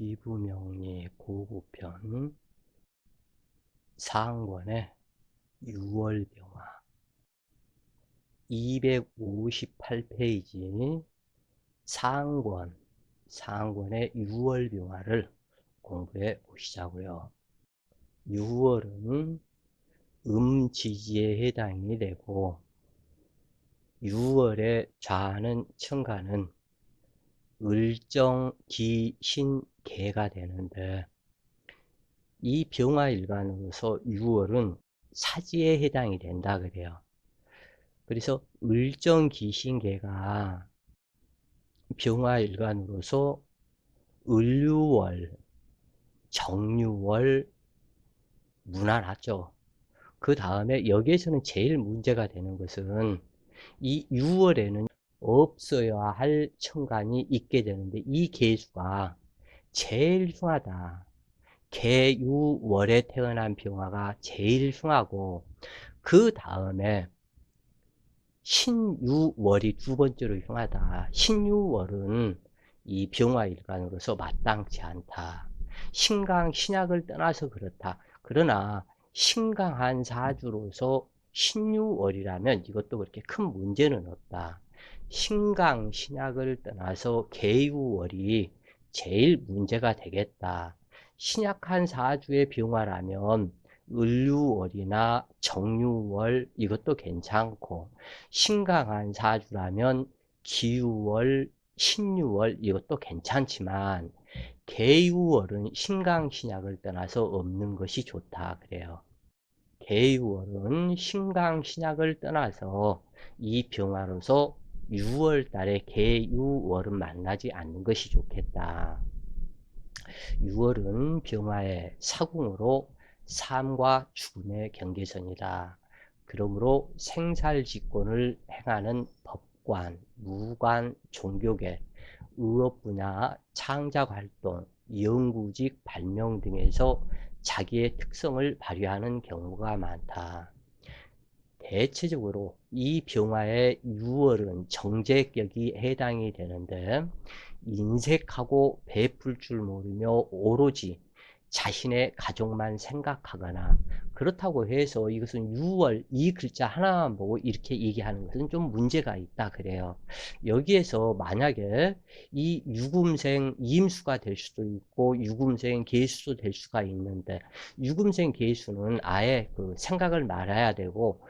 기부명리 고구편 상권의 6월병화 258페이지 상권의 6월병화를 공부해 보시자고요. 6월은 음지지에 해당이 되고 6월의 좌는 천간은 을정기신개가 되는데 이 병화일간으로서 6월은 사지에 해당이 된다 그래요. 그래서 을정기신개가 병화일간으로서 을유월, 정유월 무난하죠. 그 다음에 여기에서는 제일 문제가 되는 것은 이 6월에는 없어야 할 천간이 있게 되는데 이 개수가 제일 흉하다. 개유월에 태어난 병화가 제일 흉하고 그 다음에 신유월이 두 번째로 흉하다. 신유월은 이 병화일간으로서 마땅치 않다. 신강, 신약을 떠나서 그렇다. 그러나 신강한 사주로서 신유월이라면 이것도 그렇게 큰 문제는 없다. 신강, 신약을 떠나서 개유월이 제일 문제가 되겠다. 신약한 사주의 병화라면 을유월이나 정유월 이것도 괜찮고 신강한 사주라면 기유월, 신유월 이것도 괜찮지만 개유월은 신강신약을 떠나서 없는 것이 좋다 그래요. 개유월은 신강신약을 떠나서 이 병화로서 6월 달에 개유월은 만나지 않는 것이 좋겠다. 6월은 병화의 사궁으로 삶과 죽음의 경계선이다. 그러므로 생살직권을 행하는 법관, 무관, 종교계, 의업 분야, 창작활동, 연구직, 발명 등에서 자기의 특성을 발휘하는 경우가 많다. 대체적으로 이 병화의 6월은 정제격이 해당이 되는데 인색하고 베풀 줄 모르며 오로지 자신의 가족만 생각하거나 그렇다고 해서 이것은 6월 이 글자 하나만 보고 이렇게 얘기하는 것은 좀 문제가 있다 그래요. 여기에서 만약에 이 유금생 이임수가 될 수도 있고 유금생 계수도 될 수가 있는데 유금생 계수는 아예 그 생각을 말아야 되고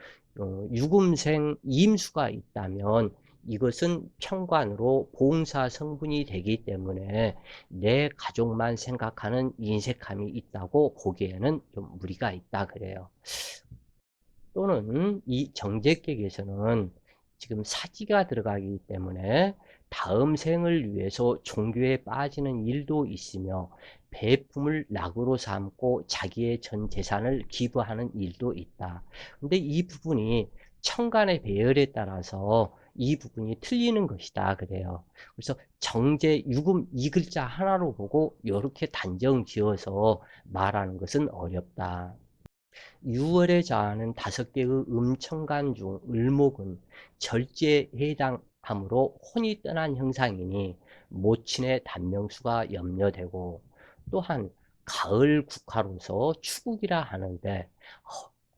유금생 이임수가 있다면 이것은 편관으로 봉사 성분이 되기 때문에 내 가족만 생각하는 인색함이 있다고 보기에는 좀 무리가 있다 그래요. 또는 이 정제격에서는 지금 사지가 들어가기 때문에 다음 생을 위해서 종교에 빠지는 일도 있으며 배품을 낙으로 삼고 자기의 전 재산을 기부하는 일도 있다. 근데 이 부분이 천간의 배열에 따라서 이 부분이 틀리는 것이다 그래요. 그래서 정제, 유금 이 글자 하나로 보고 이렇게 단정 지어서 말하는 것은 어렵다. 6월의 자는 5개의 음천간 중 을목은 절제에 해당하므로 혼이 떠난 형상이니 모친의 단명수가 염려되고 또한 가을 국화로서 추국이라 하는데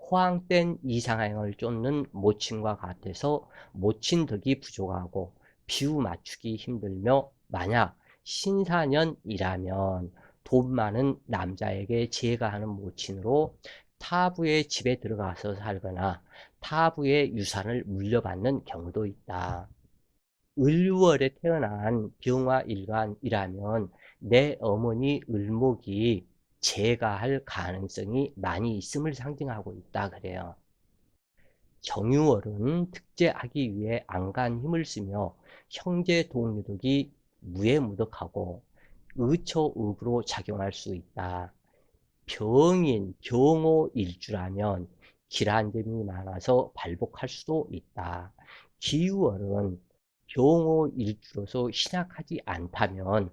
호황된 이상행을 쫓는 모친과 같아서 모친덕이 부족하고 비유 맞추기 힘들며 만약 신사년이라면 돈 많은 남자에게 제가하는 모친으로 타부의 집에 들어가서 살거나 타부의 유산을 물려받는 경우도 있다. 을월에 태어난 병화일간이라면 내 어머니 을목이 제가할 가능성이 많이 있음을 상징하고 있다 그래요. 정유월은 특제하기 위해 안간 힘을 쓰며 형제 동료덕이 무해무덕하고 의초읍으로 작용할 수 있다. 병인, 경호일주라면 길한 점이 많아서 발복할 수도 있다. 기유월은 경호일주로서 신약하지 않다면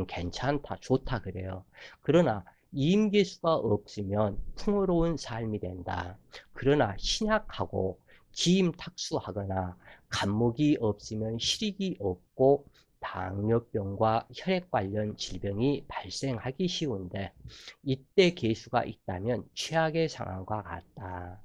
괜찮다, 좋다 그래요. 그러나 임계수가 없으면 풍요로운 삶이 된다. 그러나 신약하고 기임탁수하거나 간목이 없으면 실익이 없고 당뇨병과 혈액 관련 질병이 발생하기 쉬운데 이때 계수가 있다면 최악의 상황과 같다.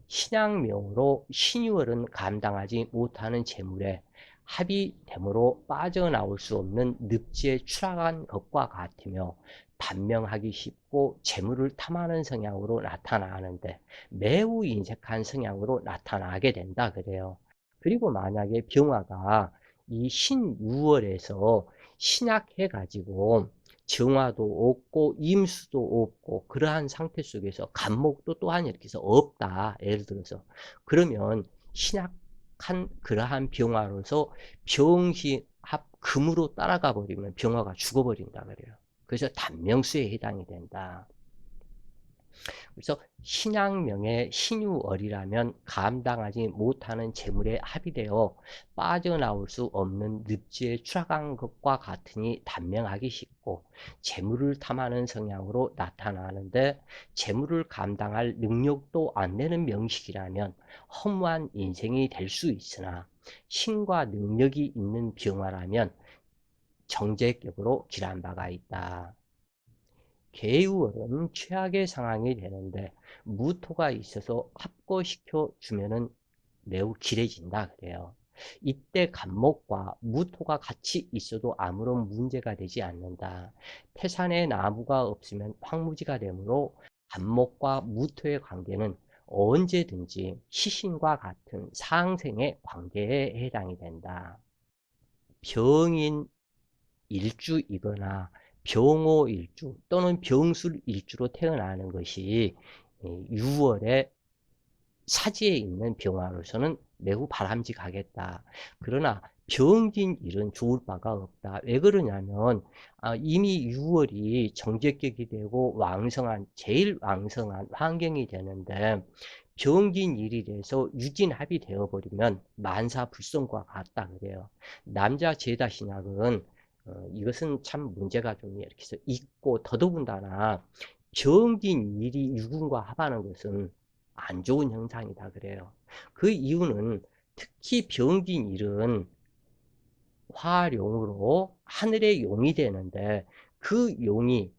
신약명으로 신유월은 감당하지 못하는 재물에 합의됨으로 빠져나올 수 없는 늪지에 추락한 것과 같으며 단명하기 쉽고 재물을 탐하는 성향으로 나타나는데 매우 인색한 성향으로 나타나게 된다 그래요. 그리고 만약에 병화가 이 신유월에서 신약해 가지고 정화도 없고 임수도 없고 그러한 상태 속에서 간목도 또한 이렇게 해서 없다. 예를 들어서 그러면 신약한 그러한 병화로서 병시합 금으로 따라가 버리면 병화가 죽어버린다 그래요. 그래서 단명수에 해당이 된다. 그래서 신약명의 신유월이라면 감당하지 못하는 재물에 합의되어 빠져나올 수 없는 늪지에 추락한 것과 같으니 단명하기 쉽고 재물을 탐하는 성향으로 나타나는데 재물을 감당할 능력도 안 되는 명식이라면 허무한 인생이 될 수 있으나 신과 능력이 있는 병화라면 정제격으로 길한 바가 있다. 개유월은 최악의 상황이 되는데 무토가 있어서 합거시켜 주면은 매우 길해진다 그래요. 이때 간목과 무토가 같이 있어도 아무런 문제가 되지 않는다. 태산에 나무가 없으면 황무지가 되므로 간목과 무토의 관계는 언제든지 시신과 같은 상생의 관계에 해당이 된다. 병인 일주이거나 병오일주 또는 병술일주로 태어나는 것이 6월에 사지에 있는 병화로서는 매우 바람직하겠다. 그러나 병진일은 좋을 바가 없다. 왜 그러냐면 이미 6월이 정제격이 되고 왕성한 제일 왕성한 환경이 되는데 병진일이 돼서 유진합이 되어버리면 만사불성과 같다 그래요. 남자 제다신약은 이것은 참 문제가 좀 이렇게 해서 있고 더더군다나 병진일이 유군과 합하는 것은 안 좋은 현상이다 그래요. 그 이유는 특히 병진 일은 화룡으로 하늘의 용이 되는데 그 용이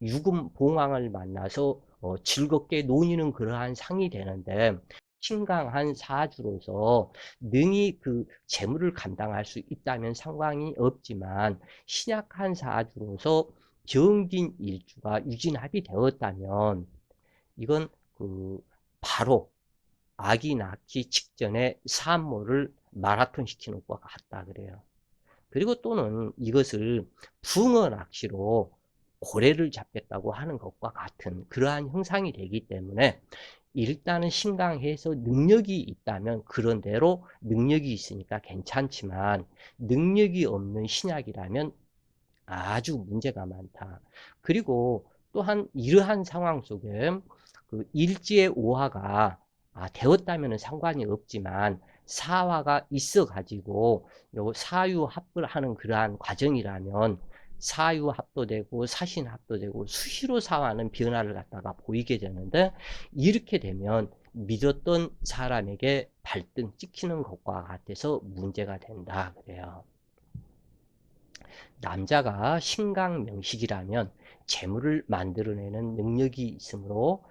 유금 봉황을 만나서 즐겁게 노니는 그러한 상이 되는데 신강한 사주로서 능히 그 재물을 감당할 수 있다면 상관이 없지만 신약한 사주로서 병진 일주가 유진합이 되었다면 이건 그 바로 아기 낳기 직전에 산모를 마라톤 시키는 것과 같다 그래요. 그리고 또는 이것을 붕어 낚시로 고래를 잡겠다고 하는 것과 같은 그러한 형상이 되기 때문에 일단은 신강해서 능력이 있다면 그런 대로 능력이 있으니까 괜찮지만 능력이 없는 신약이라면 아주 문제가 많다. 그리고 또한 이러한 상황 속에 그 일지의 오화가 되었다면 상관이 없지만 사화가 있어 가지고 요 사유합을 하는 그러한 과정이라면 사유합도 되고 사신합도 되고 수시로 사화는 변화를 갖다가 보이게 되는데 이렇게 되면 믿었던 사람에게 발등 찍히는 것과 같아서 문제가 된다 그래요. 남자가 신강명식이라면 재물을 만들어내는 능력이 있으므로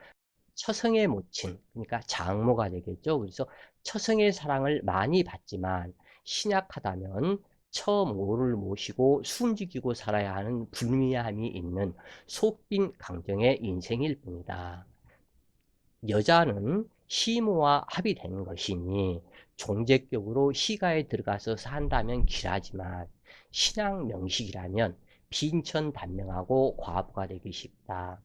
처성의 모친, 그러니까 장모가 되겠죠. 그래서 처성의 사랑을 많이 받지만 신약하다면 처모를 모시고 숨지키고 살아야 하는 불미함이 있는 속빈 강정의 인생일 뿐이다. 여자는 시모와 합의된 것이니 종제격으로 시가에 들어가서 산다면 길하지만 신앙 명식이라면 빈천단명하고 과부가 되기 쉽다.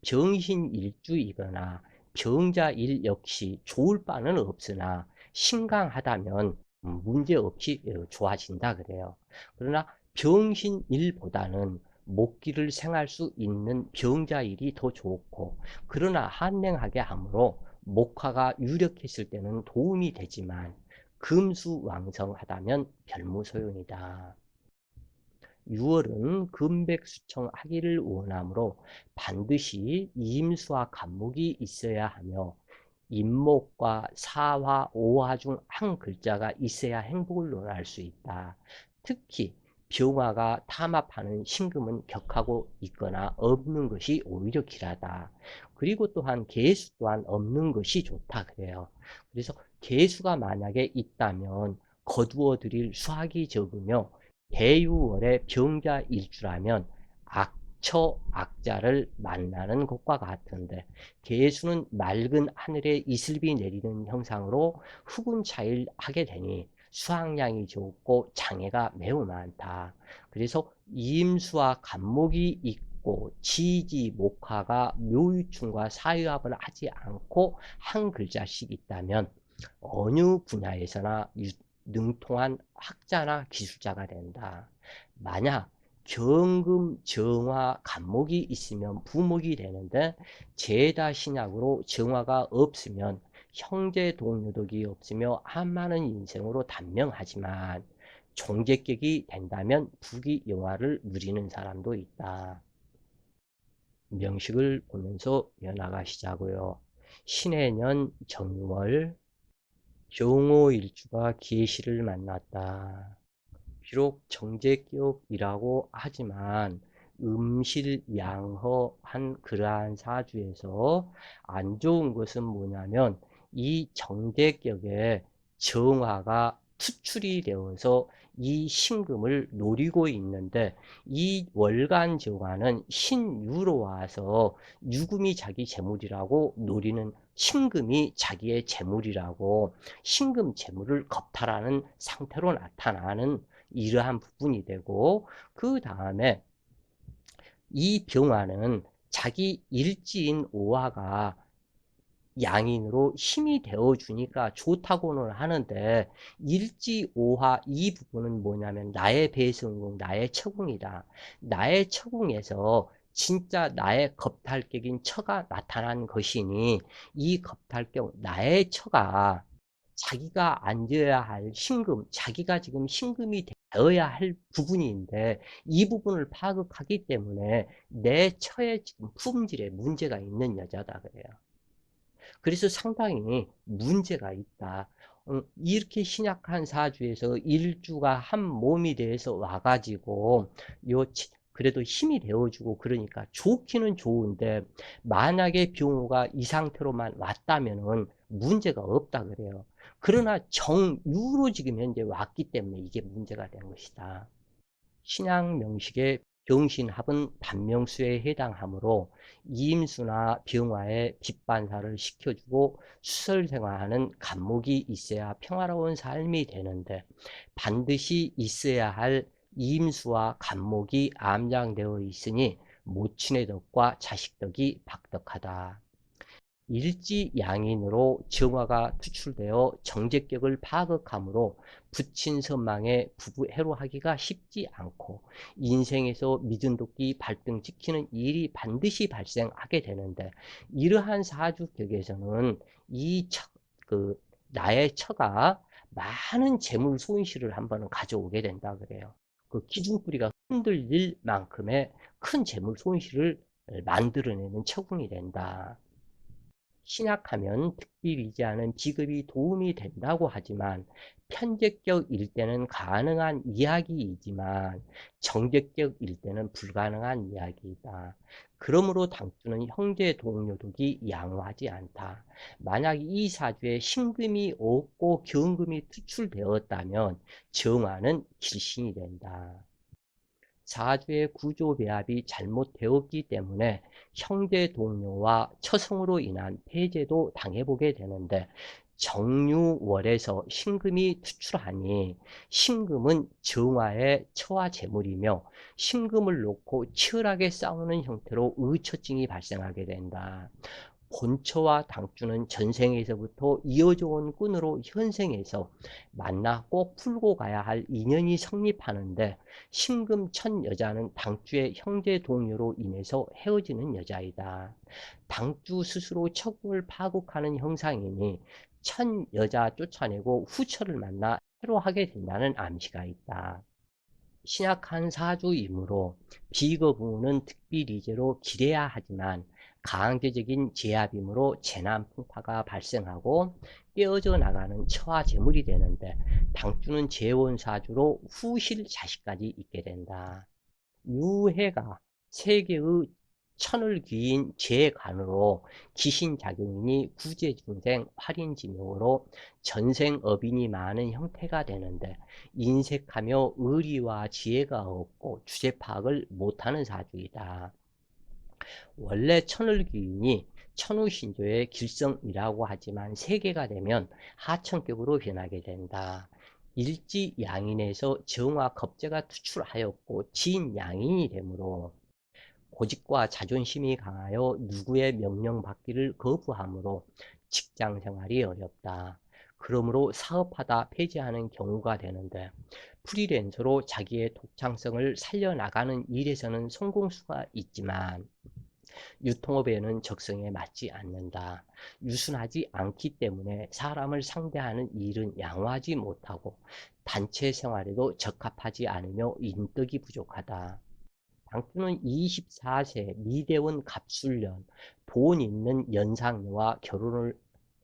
병신일주이거나 병자일 역시 좋을 바는 없으나 신강하다면 문제없이 좋아진다 그래요. 그러나 병신일보다는 목기를 생할 수 있는 병자일이 더 좋고 그러나 한랭하게 함으로 목화가 유력했을 때는 도움이 되지만 금수왕성하다면 별무소용이다. 6월은 금백수청하기를 원하므로 반드시 임수와 간목이 있어야 하며 임목과 사화, 오화 중 한 글자가 있어야 행복을 논할 수 있다. 특히 병화가 탐합하는 신금은 격하고 있거나 없는 것이 오히려 길하다. 그리고 또한 개수 또한 없는 것이 좋다 그래요. 그래서 개수가 만약에 있다면 거두어 드릴 수학이 적으며 개유월의 병자일주라면 악처 악자를 만나는 것과 같은데, 개수는 맑은 하늘에 이슬비 내리는 형상으로 흑운 차일하게 되니 수확량이 적고 장애가 매우 많다. 그래서 임수와 간목이 있고 지지 목화가 묘유충과 사유합을 하지 않고 한 글자씩 있다면 어느 분야에서나 능통한 학자나 기술자가 된다. 만약 경금, 정화, 간목이 있으면 부목이 되는데, 재다 신약으로 정화가 없으면 형제 동료덕이 없으며 한많은 인생으로 단명하지만 종객격이 된다면 부귀 영화를 누리는 사람도 있다. 명식을 보면서 이어나가시자고요. 신해년 정월 경호일주가 계시를 만났다. 비록 정제격이라고 하지만 음실양허한 그러한 사주에서 안 좋은 것은 뭐냐면 이 정제격에 정화가 투출이 되어서 이 신금을 노리고 있는데, 이 월간 정화는 신유로 와서 유금이 자기 재물이라고 노리는, 신금이 자기의 재물이라고 신금 재물을 겁탈하는 상태로 나타나는 이러한 부분이 되고, 그 다음에 이 병화는 자기 일지인 오화가 양인으로 힘이 되어주니까 좋다고는 하는데, 일지오화 이 부분은 뭐냐면 나의 배성궁, 나의 처궁이다. 나의 처궁에서 진짜 나의 겁탈격인 처가 나타난 것이니, 이 겁탈격 나의 처가 자기가 앉아야 할 신금, 자기가 지금 신금이 되어야 할 부분인데 이 부분을 파악하기 때문에 내 처의 지금 품질에 문제가 있는 여자다 그래요. 그래서 상당히 문제가 있다. 이렇게 신약한 사주에서 일주가 한 몸이 돼서 와가지고 그래도 힘이 되어주고 그러니까 좋기는 좋은데, 만약에 병호가 이 상태로만 왔다면은 문제가 없다 그래요. 그러나 정유로 지금 현재 왔기 때문에 이게 문제가 된 것이다. 신약 명식의 병신합은 반명수에 해당하므로 이임수나 병화에 빛반사를 시켜주고 수설생활하는 간목이 있어야 평화로운 삶이 되는데, 반드시 있어야 할 이임수와 간목이 암장되어 있으니 모친의 덕과 자식덕이 박덕하다. 일지양인으로 정화가 투출되어 정제격을 파극함으로 부친 선망에 부부해로 하기가 쉽지 않고 인생에서 미전독기 발등지키는 일이 반드시 발생하게 되는데, 이러한 사주격에서는 이 나의 처가 많은 재물 손실을 한번 가져오게 된다 그래요. 그 기둥뿌리가 흔들릴 만큼의 큰 재물 손실을 만들어내는 처궁이 된다. 신약하면 특비이지 않은 지급이 도움이 된다고 하지만 편제격일 때는 가능한 이야기이지만 정제격일 때는 불가능한 이야기이다. 그러므로 당주는 형제 동료독이 양호하지 않다. 만약 이 사주에 신금이 없고 경금이 투출되었다면 정화는 길신이 된다. 사주의 구조 배합이 잘못되었기 때문에 형제 동료와 처성으로 인한 폐제도 당해보게 되는데, 정유월에서 신금이 투출하니 신금은 정화의 처와 재물이며 신금을 놓고 치열하게 싸우는 형태로 의처증이 발생하게 된다. 본처와 당주는 전생에서부터 이어져 온 끈으로 현생에서 만나 꼭 풀고 가야 할 인연이 성립하는데, 신금천 여자는 당주의 형제 동료로 인해서 헤어지는 여자이다. 당주 스스로 처국을 파국하는 형상이니 천 여자 쫓아내고 후처를 만나 해로하게 된다는 암시가 있다. 신약한 사주이므로 비거부는 특비리제로 기래야 하지만 강제적인 제압이므로 재난 풍파가 발생하고 깨어져 나가는 처와 제물이 되는데, 당주는 재혼사주로 후실 자식까지 있게 된다. 유해가 세계의 천을 귀인 재간으로 기신작용이니 구제중생 활인지명으로 전생업인이 많은 형태가 되는데, 인색하며 의리와 지혜가 없고 주제 파악을 못하는 사주이다. 원래 천을귀인이 천우신조의 길성이라고 하지만 세계가 되면 하천격으로 변하게 된다. 일지양인에서 정화 겁재가 투출하였고 진양인이 되므로 고집과 자존심이 강하여 누구의 명령받기를 거부하므로 직장생활이 어렵다. 그러므로 사업하다 폐지하는 경우가 되는데, 프리랜서로 자기의 독창성을 살려나가는 일에서는 성공수가 있지만 유통업에는 적성에 맞지 않는다. 유순하지 않기 때문에 사람을 상대하는 일은 양호하지 못하고 단체 생활에도 적합하지 않으며 인덕이 부족하다. 당주는 24세 미대원 갑술년 돈 있는 연상녀와 결혼을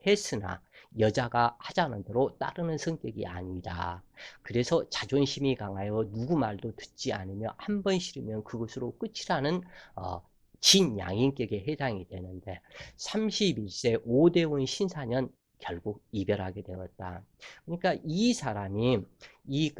했으나 여자가 하자는 대로 따르는 성격이 아니다. 그래서 자존심이 강하여 누구 말도 듣지 않으며 한 번 싫으면 그것으로 끝이라는 진양인격에 해당이 되는데, 31세 오대원 신사년 결국 이별하게 되었다. 그러니까 이 사람이 이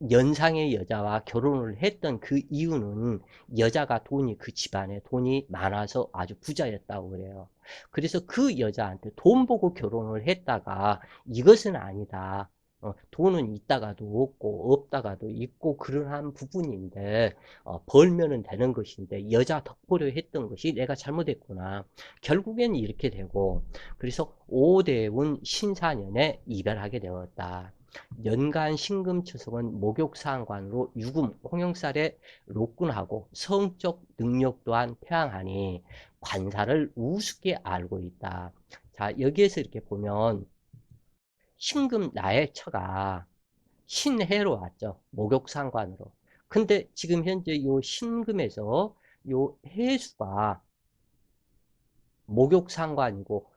연상의 여자와 결혼을 했던 그 이유는 여자가 그 집안에 돈이 많아서 아주 부자였다고 그래요. 그래서 그 여자한테 돈 보고 결혼을 했다가 이것은 아니다. 돈은 있다가도 없고 없다가도 있고 그러한 부분인데, 벌면은 되는 것인데 여자 덕보려 했던 것이 내가 잘못했구나. 결국엔 이렇게 되고, 그래서 오대운 신사년에 이별하게 되었다. 연간 신금초석은 목욕상관으로 유금, 홍영살에 로군하고 성적 능력 또한 태양하니 관사를 우습게 알고 있다. 자, 여기에서 이렇게 보면 신금 나의 처가 신해로 왔죠. 목욕상관으로. 근데 지금 현재 요 신금에서 요 해수가 목욕상관이고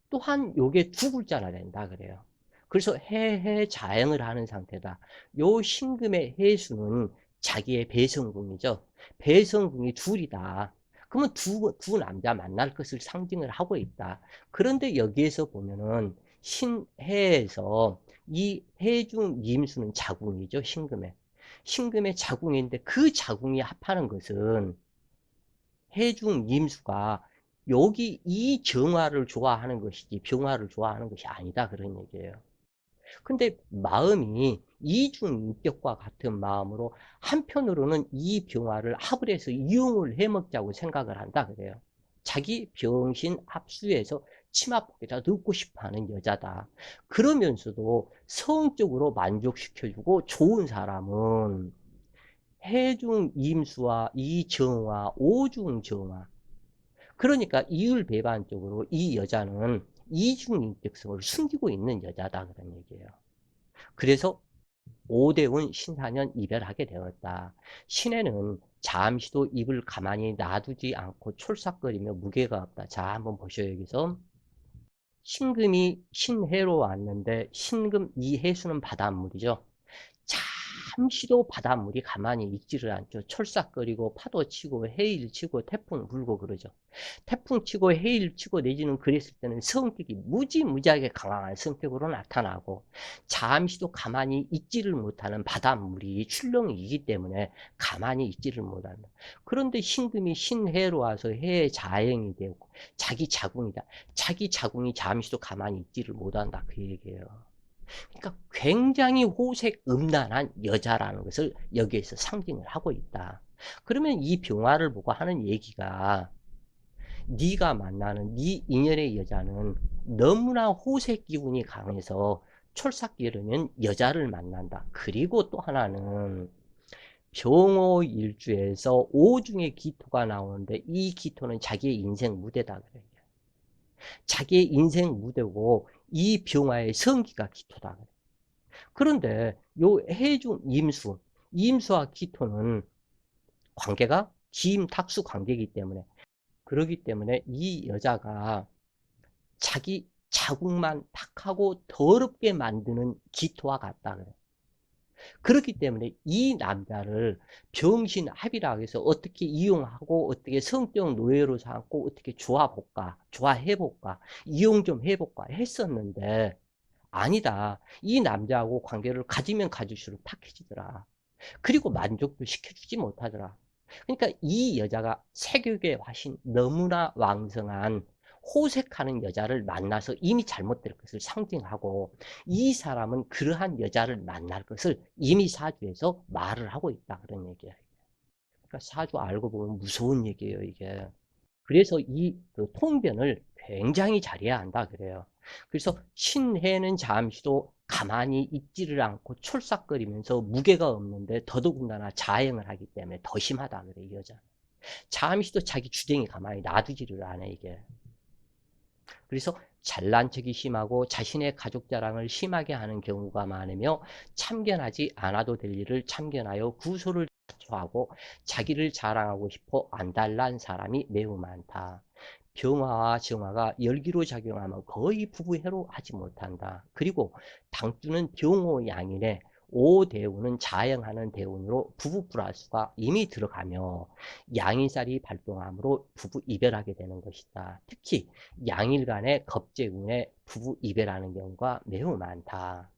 또한 요게 두 글자나 된다 그래요. 그래서 해해자행을 하는 상태다. 요 신금의 해수는 자기의 배성궁이죠. 배성궁이 둘이다. 그러면 두 남자 만날 것을 상징을 하고 있다. 그런데 여기에서 보면은 신해에서 이 해중 임수는 자궁이죠. 신금의. 신금의 자궁인데 그 자궁이 합하는 것은 해중 임수가 여기 이 정화를 좋아하는 것이지 병화를 좋아하는 것이 아니다 그런 얘기예요. 근데 마음이 이중인격과 같은 마음으로 한편으로는 이 병화를 합을 해서 이용을 해먹자고 생각을 한다 그래요. 자기 병신 합수해서 치마폭에다 넣고 싶어하는 여자다. 그러면서도 성적으로 만족시켜주고 좋은 사람은 해중 임수와 이정화, 오중정화, 그러니까 이율배반적으로 이 여자는 이중인격성을 숨기고 있는 여자다 그런 얘기예요. 그래서 오대운 신사년 이별하게 되었다. 신에는 잠시도 입을 가만히 놔두지 않고 촐싹거리며 무게가 없다. 자, 한번 보셔요. 여기서 신금이 신해로 왔는데 신금 이해수는 바닷물이죠. 잠시도 바닷물이 가만히 있지를 않죠. 철싹거리고 파도 치고 해일 치고 태풍 불고 그러죠. 태풍 치고 해일 치고 내지는 그랬을 때는 성격이 무지무지하게 강한 성격으로 나타나고, 잠시도 가만히 있지를 못하는 바닷물이 출렁이기 때문에 가만히 있지를 못한다. 그런데 신금이 신해로 와서 해의 자행이 되고 자기 자궁이다. 자기 자궁이 잠시도 가만히 있지를 못한다 그 얘기예요. 그러니까 굉장히 호색음란한 여자라는 것을 여기에서 상징을 하고 있다. 그러면 이 병화를 보고 하는 얘기가, 네가 만나는 네 인연의 여자는 너무나 호색 기운이 강해서 촐싹기르는 여자를 만난다. 그리고 또 하나는 병호일주에서 오중의 기토가 나오는데 이 기토는 자기의 인생 무대다 그래요. 자기의 인생 무대고 이 병화의 성기가 기토다 그래요. 그런데 요 해중 임수와 기토는 관계가 기임탁수 관계이기 때문에 그러기 때문에 이 여자가 자기 자궁만 탁하고 더럽게 만드는 기토와 같다 그래. 그렇기 때문에 이 남자를 병신합이라고 해서 어떻게 이용하고 어떻게 성적 노예로 삼고 어떻게 좋아볼까, 좋아해볼까, 이용 좀 해볼까 했었는데 아니다. 이 남자하고 관계를 가지면 가질수록 탁해지더라. 그리고 만족도 시켜주지 못하더라. 그러니까 이 여자가 색욕의 화신 너무나 왕성한 호색하는 여자를 만나서 이미 잘못될 것을 상징하고 이 사람은 그러한 여자를 만날 것을 이미 사주에서 말을 하고 있다 그런 얘기예요. 그러니까 사주 알고 보면 무서운 얘기예요 이게. 그래서 이그 통변을 굉장히 잘해야 한다 그래요. 그래서 신해는 잠시도 가만히 있지를 않고 촐싹거리면서 무게가 없는데 더더군다나 자행을 하기 때문에 더 심하다 그래 이 여자. 잠시도 자기 주댕이 가만히 놔두지를 않아 이게. 그래서 잘난 척이 심하고 자신의 가족 자랑을 심하게 하는 경우가 많으며 참견하지 않아도 될 일을 참견하여 구소를 자초하고 자기를 자랑하고 싶어 안달난 사람이 매우 많다. 병화와 정화가 열기로 작용하면 거의 부부해로 하지 못한다. 그리고 당주는 병호양인에 오대운은 자행하는 대운으로 부부 불화수가 이미 들어가며 양일살이 발동하므로 부부 이별하게 되는 것이다. 특히 양일 간의 겁재운에 부부 이별하는 경우가 매우 많다.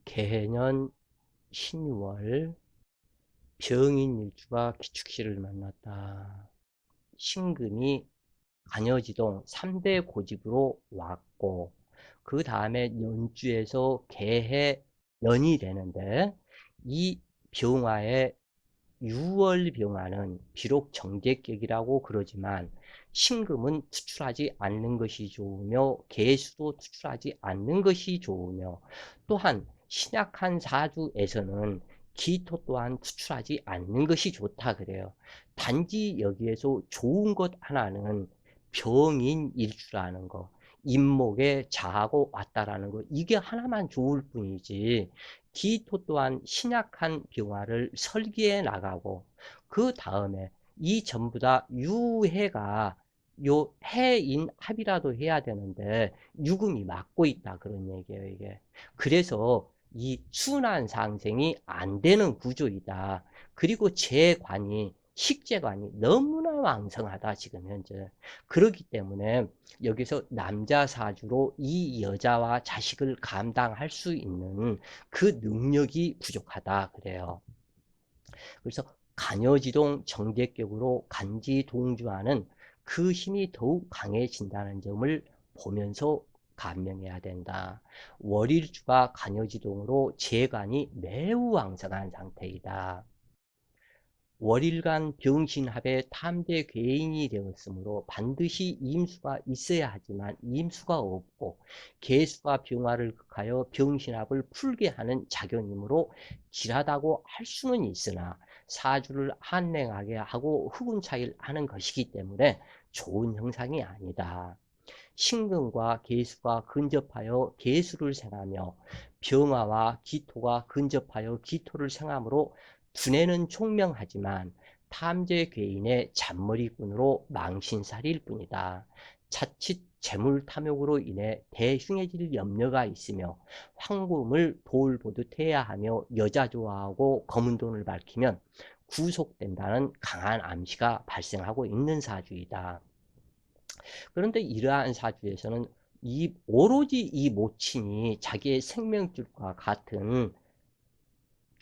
개년 신유월 병인일주가 기축시를 만났다. 신금이 간여지동 3대 고집으로 왔고 그 다음에 연주에서 개해 연이 되는데 이 병화의 6월 병화는 비록 정제격이라고 그러지만 신금은 투출하지 않는 것이 좋으며 개수도 투출하지 않는 것이 좋으며 또한 신약한 사주에서는 기토 또한 투출하지 않는 것이 좋다 그래요. 단지 여기에서 좋은 것 하나는 병인일주라는 거, 임목에 자하고 왔다라는 거, 이게 하나만 좋을 뿐이지 기토 또한 신약한 병화를 설계해 나가고 그 다음에 이 전부 다 유해가 요 해인 합이라도 해야 되는데 유금이 막고 있다 그런 얘기예요 이게. 그래서 이 순환 상생이 안 되는 구조이다. 그리고 재관이 식재관이 너무나 왕성하다 지금 현재. 그렇기 때문에 여기서 남자 사주로 이 여자와 자식을 감당할 수 있는 그 능력이 부족하다 그래요. 그래서 간여지동 정제격으로 간지동주하는 그 힘이 더욱 강해진다는 점을 보면서 감명해야 된다. 월일주가 간여지동으로 재간이 매우 왕성한 상태이다. 월일간 병신합의 탐대 괴인이 되었으므로 반드시 임수가 있어야 하지만 임수가 없고 개수가 병화를 극하여 병신합을 풀게 하는 작용이므로 길하다고 할 수는 있으나 사주를 한랭하게 하고 흑운 차이를 하는 것이기 때문에 좋은 형상이 아니다. 신금과 개수가 근접하여 개수를 생하며 병화와 기토가 근접하여 기토를 생하므로 두뇌는 총명하지만 탐재 괴인의 잔머리꾼으로 망신살이일 뿐이다. 자칫 재물 탐욕으로 인해 대흉해질 염려가 있으며 황금을 돌 보듯 해야 하며 여자 좋아하고 검은 돈을 밝히면 구속된다는 강한 암시가 발생하고 있는 사주이다. 그런데 이러한 사주에서는 오로지 이 모친이 자기의 생명줄과 같은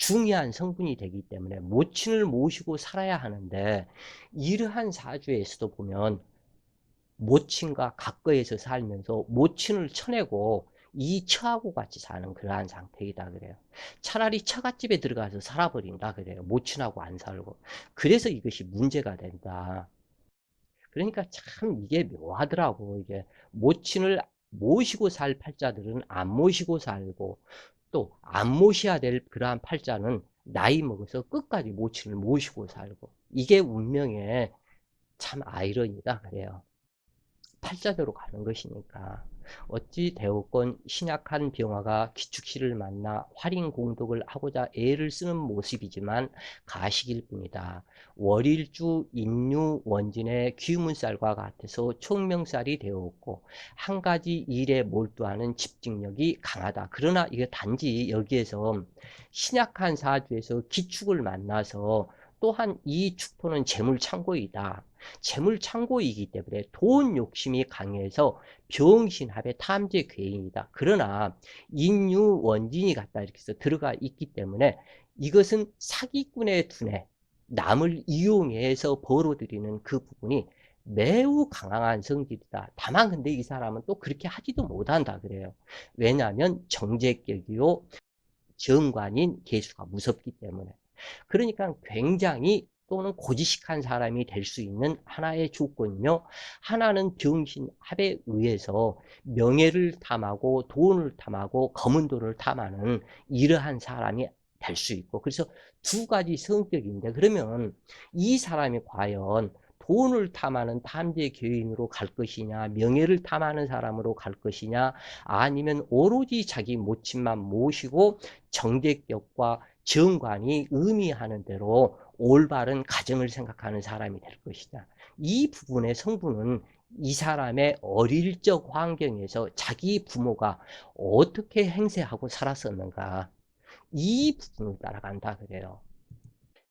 중요한 성분이 되기 때문에 모친을 모시고 살아야 하는데 이러한 사주에서도 보면 모친과 가까이에서 살면서 모친을 쳐내고 이 처하고 같이 사는 그러한 상태이다 그래요. 차라리 처갓집에 들어가서 살아버린다 그래요. 모친하고 안 살고. 그래서 이것이 문제가 된다. 그러니까 참 이게 묘하더라고. 이게 모친을 모시고 살 팔자들은 안 모시고 살고 또 안 모셔야 될 그러한 팔자는 나이 먹어서 끝까지 모친을 모시고 살고 이게 운명의 참 아이러니다 그래요. 팔자대로 가는 것이니까. 어찌 되었건 신약한 병화가 기축시를 만나 활인공덕을 하고자 애를 쓰는 모습이지만 가식일 뿐이다. 월일주 인유 원진의 귀문살과 같아서 총명살이 되었고 한 가지 일에 몰두하는 집중력이 강하다. 그러나 이게 단지 여기에서 신약한 사주에서 기축을 만나서 또한 이 축토는 재물창고이다. 재물창고이기 때문에 돈 욕심이 강해서 병신합의 탐재 괴인이다. 그러나 인유 원진이 갖다 이렇게 해서 들어가 있기 때문에 이것은 사기꾼의 두뇌, 남을 이용해서 벌어들이는 그 부분이 매우 강한 성질이다. 다만 근데 이 사람은 또 그렇게 하지도 못한다 그래요. 왜냐하면 정제격이요 정관인 개수가 무섭기 때문에. 그러니까 굉장히 또는 고지식한 사람이 될 수 있는 하나의 조건이며 하나는 병신합에 의해서 명예를 탐하고 돈을 탐하고 검은 돈을 탐하는 이러한 사람이 될 수 있고 그래서 두 가지 성격인데 그러면 이 사람이 과연 돈을 탐하는 탐재 교인으로 갈 것이냐 명예를 탐하는 사람으로 갈 것이냐 아니면 오로지 자기 모친만 모시고 정제격과 정관이 의미하는 대로 올바른 가정을 생각하는 사람이 될 것이다. 이 부분의 성분은 이 사람의 어릴 적 환경에서 자기 부모가 어떻게 행세하고 살았었는가 이 부분을 따라간다 그래요.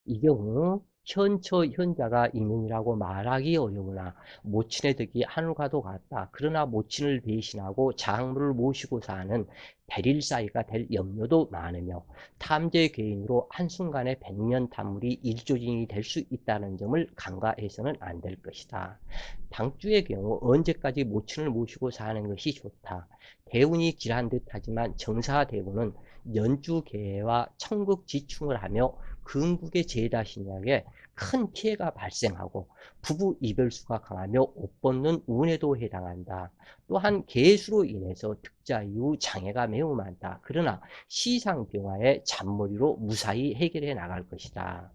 이 경우 현처 현자가 있느니라고 말하기 어려우나 모친의 덕이 하늘과도 같다. 그러나 모친을 배신하고 장물을 모시고 사는 대릴사이가 될 염려도 많으며 탐재 괴인으로 한순간에 백년 탐물이 일조진이 될 수 있다는 점을 간과해서는 안 될 것이다. 당주의 경우 언제까지 모친을 모시고 사는 것이 좋다. 대운이 길한 듯하지만 정사대운은 연주계와 천국지충을 하며 금국의 제다신약에 큰 피해가 발생하고 부부 이별수가 강하며 옷 벗는 운에도 해당한다. 또한 계수로 인해서 득자 이후 장애가 매우 많다. 그러나 시상병화의 잔머리로 무사히 해결해 나갈 것이다.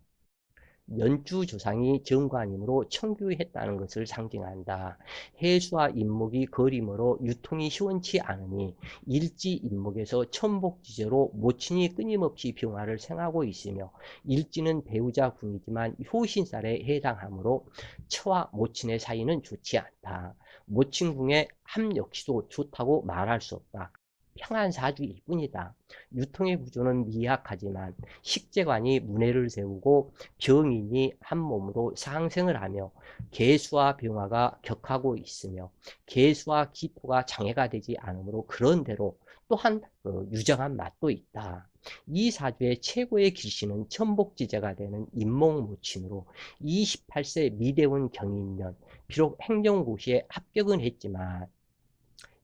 연주조상이 정관이므로 청규했다는 것을 상징한다. 해수와 인목이 거리므로 유통이 시원치 않으니 일지 인목에서 천복지제로 모친이 끊임없이 병화를 생하고 있으며 일지는 배우자 궁이지만 효신살에 해당하므로 처와 모친의 사이는 좋지 않다. 모친궁의 함 역시도 좋다고 말할 수 없다. 평안 사주일 뿐이다. 유통의 구조는 미약하지만 식재관이 문해를 세우고 병인이 한 몸으로 상생을 하며 개수와 병화가 격하고 있으며 개수와 기토가 장애가 되지 않으므로 그런대로 또한 유정한 맛도 있다. 이 사주의 최고의 기신은 천복지제가 되는 인목모친으로 28세 미대원 경인년 비록 행정고시에 합격은 했지만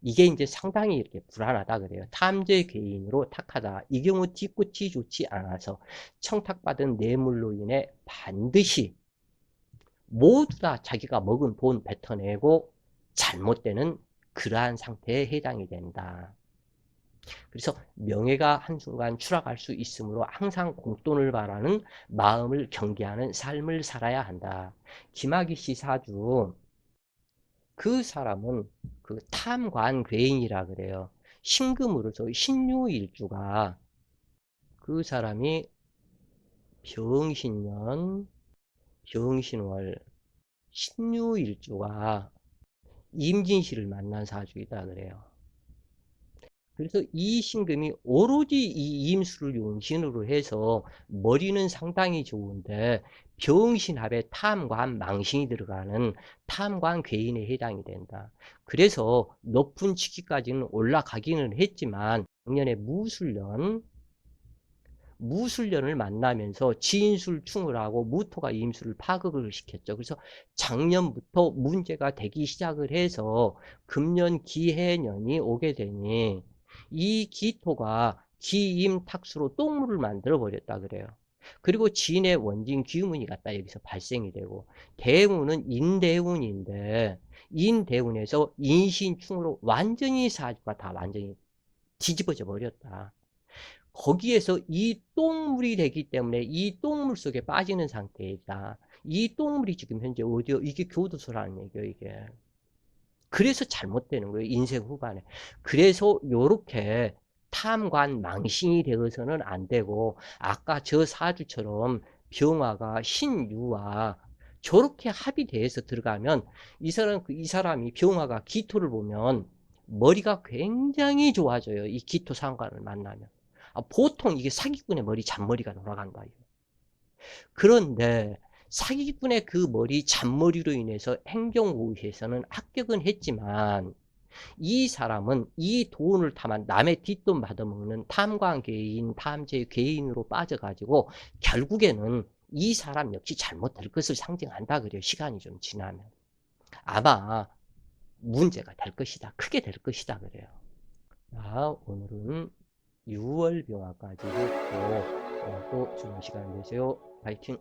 이게 이제 상당히 이렇게 불안하다 그래요. 탐재 괴인으로 탁하다. 이 경우 뒤끝이 좋지 않아서 청탁받은 뇌물로 인해 반드시 모두 다 자기가 먹은 돈 뱉어내고 잘못되는 그러한 상태에 해당이 된다. 그래서 명예가 한순간 추락할 수 있으므로 항상 공돈을 바라는 마음을 경계하는 삶을 살아야 한다. 김학의 씨 사주 그 사람은 그 탐관 괴인이라 그래요. 신금으로서 신유일주가 그 사람이 병신년, 병신월, 신유일주가 임진시를 만난 사주이다 그래요. 그래서 이 신금이 오로지 이 임수를 용신으로 해서 머리는 상당히 좋은데 병신합에 탐관 망신이 들어가는 탐관 괴인에 해당이 된다. 그래서 높은 직위까지는 올라가기는 했지만 작년에 무술년을 만나면서 지인술충을 하고 무토가 임수를 파극을 시켰죠. 그래서 작년부터 문제가 되기 시작을 해서 금년 기해년이 오게 되니 이 기토가 기임탁수로 똥물을 만들어 버렸다 그래요. 그리고 진의 원진 기운이 갖다 여기서 발생이 되고 대운은 인대운인데 인대운에서 인신충으로 완전히 사주가 다 완전히 뒤집어져 버렸다. 거기에서 이 똥물이 되기 때문에 이 똥물 속에 빠지는 상태이다. 이 똥물이 지금 현재 어디요? 이게 교도소라는 얘기예요, 이게. 그래서 잘못되는 거예요, 인생 후반에. 그래서 요렇게 탐관 망신이 되어서는 안 되고, 아까 저 사주처럼 병화가 신유와 저렇게 합의돼서 들어가면 이 사람이 병화가 기토를 보면 머리가 굉장히 좋아져요. 이 기토 상관을 만나면. 보통 이게 사기꾼의 머리 잔머리가 돌아간 거예요. 그런데 사기꾼의 그 머리 잔머리로 인해서 행정고시에서는 합격은 했지만, 이 사람은 이 돈을 타만 남의 뒷돈 받아먹는 탐관개인, 탐제 개인으로 빠져가지고 결국에는 이 사람 역시 잘못될 것을 상징한다 그래요. 시간이 좀 지나면. 아마 문제가 될 것이다. 크게 될 것이다 그래요. 자, 오늘은 6월 병화까지 했고, 또 좋은 시간 되세요. 파이팅!